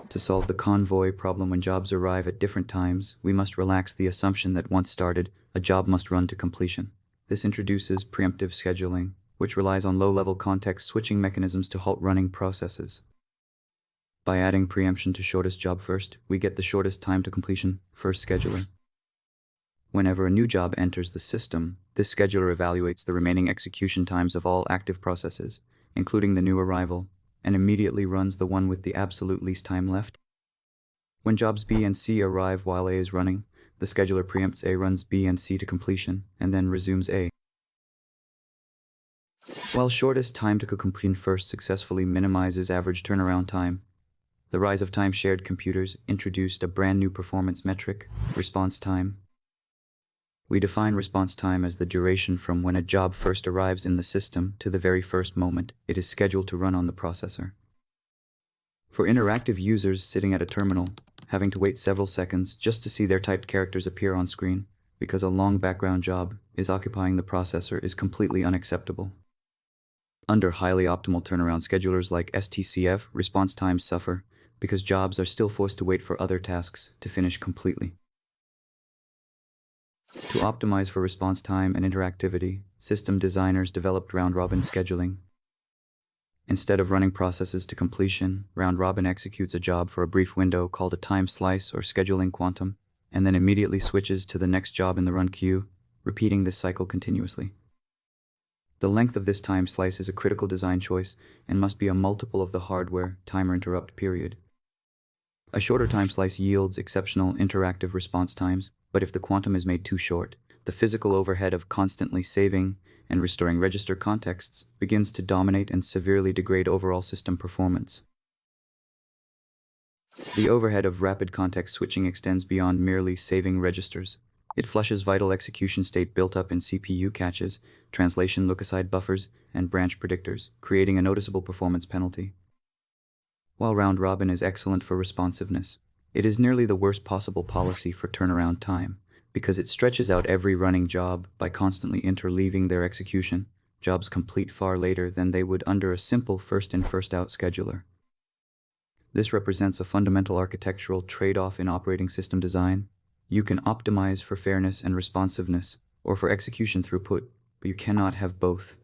To solve the convoy problem when jobs arrive at different times, we must relax the assumption that once started, a job must run to completion. This introduces preemptive scheduling, which relies on low-level context switching mechanisms to halt running processes. By adding preemption to shortest job first, we get the shortest time to completion first scheduler. Whenever a new job enters the system, this scheduler evaluates the remaining execution times of all active processes, including the new arrival, and immediately runs the one with the absolute least time left. When jobs B and C arrive while A is running, the scheduler preempts A, runs B and C to completion, and then resumes A. While shortest time to completion first successfully minimizes average turnaround time, the rise of time-shared computers introduced a brand new performance metric, response time. We define response time as the duration from when a job first arrives in the system to the very first moment it is scheduled to run on the processor. For interactive users sitting at a terminal, having to wait several seconds just to see their typed characters appear on screen because a long background job is occupying the processor is completely unacceptable. Under highly optimal turnaround schedulers like STCF, response times suffer because jobs are still forced to wait for other tasks to finish completely. To optimize for response time and interactivity, system designers developed round-robin scheduling. Instead of running processes to completion, round-robin executes a job for a brief window called a time slice or scheduling quantum, and then immediately switches to the next job in the run queue, repeating this cycle continuously. The length of this time slice is a critical design choice and must be a multiple of the hardware timer interrupt period. A shorter time slice yields exceptional interactive response times, but if the quantum is made too short, the physical overhead of constantly saving and restoring register contexts begins to dominate and severely degrade overall system performance. The overhead of rapid context switching extends beyond merely saving registers. It flushes vital execution state built up in CPU caches, translation look-aside buffers, and branch predictors, creating a noticeable performance penalty. While round-robin is excellent for responsiveness, it is nearly the worst possible policy for turnaround time, because it stretches out every running job by constantly interleaving their execution. Jobs complete far later than they would under a simple first-in, first-out scheduler. This represents a fundamental architectural trade-off in operating system design. You can optimize for fairness and responsiveness, or for execution throughput, but you cannot have both.